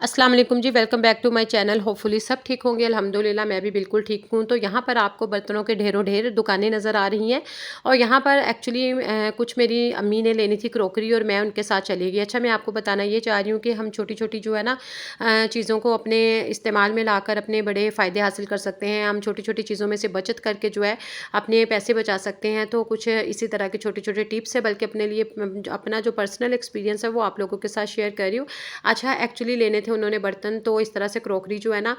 अस्सलाम वालेकुम जी, welcome back to my channel. Hopefully सब ठीक होंगे। अल्हम्दुलिल्लाह मैं भी बिल्कुल ठीक हूँ। तो यहाँ पर आपको बर्तनों के ढेरों ढेर दुकानें नज़र आ रही हैं और यहाँ पर एक्चुअली कुछ मेरी अम्मी ने लेनी थी क्रॉकरी और मैं उनके साथ चली गई। अच्छा, मैं आपको बताना ये चाह रही हूँ कि हम छोटी-छोटी जो है ना चीज़ों को अपने इस्तेमाल में लाकर अपने बड़े फ़ायदे हासिल कर सकते हैं। हम छोटी-छोटी चीज़ों में से बचत करके जो है अपने पैसे बचा सकते हैं। तो कुछ इसी तरह के छोटे-छोटे टिप्स है, बल्कि अपने लिए अपना जो पर्सनल एक्सपीरियंस है वो आप लोगों के साथ शेयर कर रही हूँ। अच्छा, एक्चुअली लेने थे उन्होंने बर्तन, तो इस तरह से क्रॉकरी जो है ना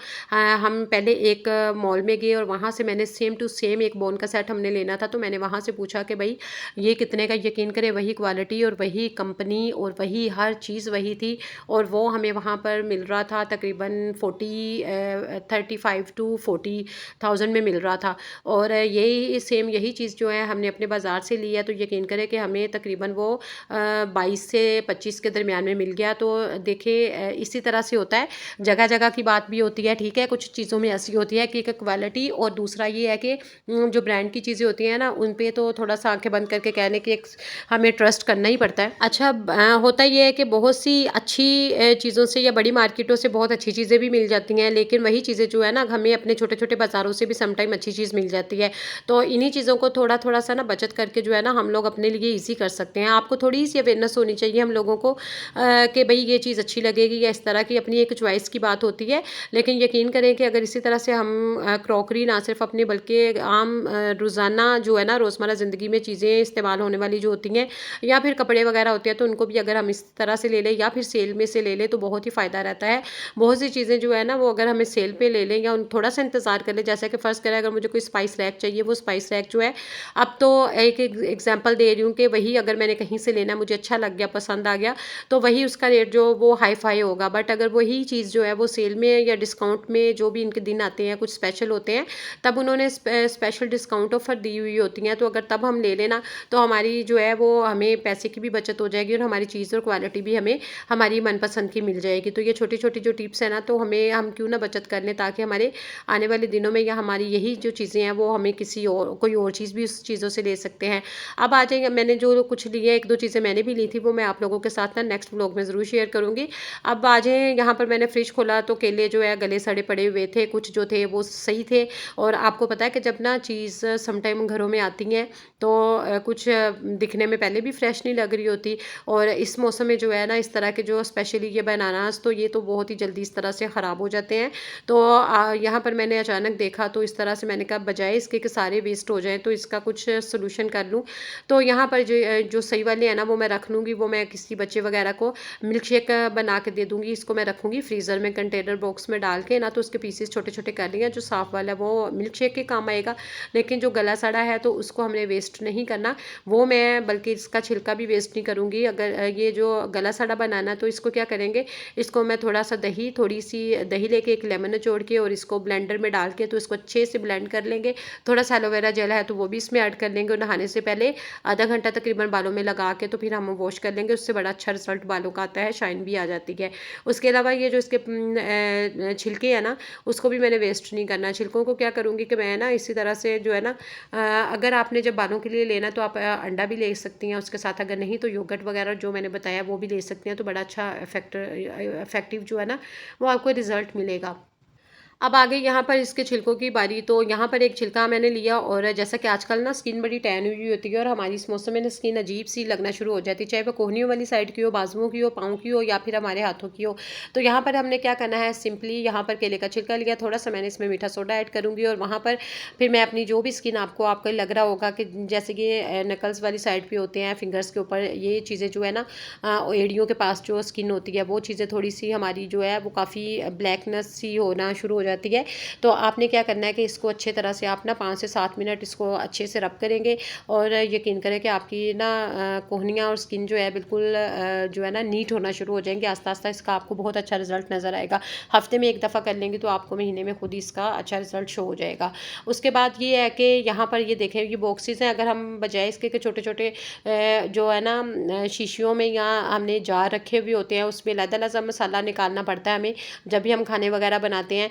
हम पहले एक मॉल में गए और वहाँ से मैंने सेम टू सेम एक बोन का सेट हमने लेना था। तो मैंने वहाँ से पूछा कि भाई ये कितने का, यकीन करें वही क्वालिटी और वही कंपनी और वही हर चीज़ वही थी और वो हमें वहाँ पर मिल रहा था तकरीबन 35 टू 40,000 में मिल रहा था। और यही चीज़ जो है हमने अपने बाज़ार से ली है, तो यकीन करें कि हमें तकरीबन वो 22 से 25 के दरमियान में मिल गया। तो देखिए इसी तरह से होता है, जगह जगह की बात भी होती है, ठीक है। कुछ चीज़ों में ऐसी होती है कि एक क्वालिटी, और दूसरा ये है कि जो ब्रांड की चीज़ें होती हैं ना उन पे तो थोड़ा सा आंखें बंद करके कहने की एक हमें ट्रस्ट करना ही पड़ता है। अच्छा, होता ये है कि बहुत सी अच्छी चीज़ों से या बड़ी मार्केटों से बहुत अच्छी चीज़ें भी मिल जाती हैं, लेकिन वही चीज़ें जो है ना हमें अपने छोटे छोटे बाज़ारों से भी समटाइम अच्छी चीज़ मिल जाती है। तो इन्हीं चीज़ों को थोड़ा थोड़ा सा ना बचत करके जो है ना हम लोग अपने लिए ईज़ी कर सकते हैं। आपको थोड़ी सी अवेयरनेस होनी चाहिए हम लोगों को कि भाई ये चीज़ अच्छी लगेगी या इस तरह की, अपनी एक चॉइस की बात होती है। लेकिन यकीन करें कि अगर इसी तरह से हम क्रॉकरी ना सिर्फ अपनी बल्कि आम रोज़ाना जो है ना रोज़मर्रा ज़िंदगी में चीज़ें इस्तेमाल होने वाली जो होती हैं या फिर कपड़े वगैरह होते हैं, तो उनको भी अगर हम इस तरह से ले लें या फिर सेल में से ले लें तो बहुत ही फ़ायदा रहता है। बहुत सी चीज़ें जो है ना वो अगर हमें सेल पे ले लें या उन थोड़ा सा इंतज़ार कर लें, जैसा कि फ़र्ज़ करें अगर मुझे कोई स्पाइस रैक चाहिए, वो स्पाइस रैक जो है, अब तो एक एग्जांपल दे रही हूँ कि वही अगर मैंने कहीं से लेना, मुझे अच्छा लग गया, पसंद आ गया, तो वही उसका रेट जो वो हाई फाई होगा। बट अगर वही चीज़ जो है वो सेल में या डिस्काउंट में, जो भी इनके दिन आते हैं कुछ स्पेशल होते हैं, तब उन्होंने स्पेशल डिस्काउंट ऑफर दी हुई होती हैं, तो अगर तब हम ले लेना तो हमारी जो है वो हमें पैसे की भी बचत हो जाएगी और हमारी चीज़ और क्वालिटी भी हमें हमारी मनपसंद की मिल जाएगी। तो ये छोटी छोटी जो टिप्स है ना, तो हम क्यों ना बचत कर लें, ताकि हमारे आने वाले दिनों में या हमारी यही जो चीज़ें हैं वो हमें किसी और कोई और चीज़ भी उस चीज़ों से ले सकते हैं। अब आ जाएंगे, मैंने जो कुछ लिए, एक दो चीज़ें मैंने भी ली थी, वो मैं आप लोगों के साथ ना नेक्स्ट व्लॉग में ज़रूर शेयर करूँगी। अब आ जाएँ, यहाँ पर मैंने फ्रिज खोला तो केले जो है गले सड़े पड़े हुए थे, कुछ जो थे वो सही थे। और आपको पता है कि जब ना चीज़ समटाइम घरों में आती हैं तो कुछ दिखने में पहले भी फ्रेश नहीं लग रही होती, और इस मौसम में जो है ना इस तरह के जो स्पेशली ये बनानास, तो ये तो बहुत ही जल्दी इस तरह से ख़राब हो जाते हैं। तो यहाँ पर मैंने अचानक देखा, तो इस तरह से मैंने कहा बजाय इसके कि सारे वेस्ट हो जाएँ तो इसका कुछ सोल्यूशन कर लूँ। तो यहाँ पर जो सही वाले हैं ना वो मैं रख लूँगी, वो मैं किसी बच्चे वगैरह को मिल्क शेक बना के दे दूँगी। इसको मैं रखूँगी फ्रीज़र में कंटेनर बॉक्स में डाल के ना, तो उसके पीसेस छोटे-छोटे कर लिए। जो साफ़ वाला है वो मिल्क शेक के काम आएगा, लेकिन जो गला सड़ा है तो उसको हमने वेस्ट नहीं करना। वो मैं बल्कि इसका छिलका भी वेस्ट नहीं करूँगी। अगर ये जो गला सड़ा बनाना, तो इसको क्या करेंगे, इसको मैं थोड़ा-सा दही, थोड़ी-सी दही लेके एक लेमन निचोड़ के और इसको ब्लेंडर में डाल के तो इसको अच्छे से ब्लेंड कर लेंगे। थोड़ा-सा एलोवेरा जेल है तो वो भी इसमें ऐड कर लेंगे और नहाने से पहले आधा घंटा तकरीबन बालों में लगा के तो फिर हम वॉश कर लेंगे। उससे बड़ा अच्छा रिज़ल्ट बालों का आता है, शाइन भी आ जाती है। उसके अलावा ये जो इसके छिलके हैं ना, उसको भी मैंने वेस्ट नहीं करना। छिलकों को क्या करूँगी कि मैं ना इसी तरह से जो है ना अगर आपने जब बालों के लिए लेना तो आप अंडा भी ले सकती हैं उसके साथ, अगर नहीं तो योगर्ट वगैरह जो मैंने बताया वो भी ले सकती हैं। तो बड़ा अच्छा इफेक्टिव जो है ना वो आपको रिज़ल्ट मिलेगा। अब आगे यहाँ पर इसके छिलकों की बारी, तो यहाँ पर एक छिलका मैंने लिया, और जैसा कि आजकल ना स्किन बड़ी टैन हुई होती है और हमारी इस मौसम में ना स्किन अजीब सी लगना शुरू हो जाती है, चाहे वो कोहनियों वाली साइड की हो, बाजुओं की हो, पाँव की हो या फिर हमारे हाथों की हो। तो यहाँ पर हमने क्या करना है, सिंपली यहाँ पर केले का छिलका लिया, थोड़ा सा मैंने इसमें मीठा सोडा ऐड करूँगी और वहाँ पर फिर मैं अपनी जो भी स्किन आपको लग रहा होगा कि जैसे कि नकल्स वाली साइड पर होते हैं, फिंगर्स के ऊपर ये चीज़ें जो है ना एड़ियों के पास जो स्किन होती है वो चीज़ें थोड़ी सी हमारी जो है वो काफ़ी ब्लैकनेस सी होना शुरू हो जाती है। तो आपने क्या करना है कि इसको अच्छे तरह से आप ना 5 से 7 मिनट इसको अच्छे से रब करेंगे और यकीन करें कि आपकी ना कोहनियाँ और स्किन जो है बिल्कुल जो है ना नीट होना शुरू हो जाएंगे। आस्ता आस्ता इसका आपको बहुत अच्छा रिजल्ट नज़र आएगा। हफ्ते में एक दफ़ा कर लेंगे तो आपको महीने में खुद ही इसका अच्छा रिजल्ट शो हो जाएगा। उसके बाद ये है कि यहाँ पर ये देखें, ये बॉक्सेस हैं, अगर हम बजाय इसके कि छोटे छोटे जो है ना शीशियों में या हमने जार रखे हुए होते हैं उसमें अलग-अलग मसाला निकालना पड़ता है हमें जब भी हम खाने वगैरह बनाते हैं,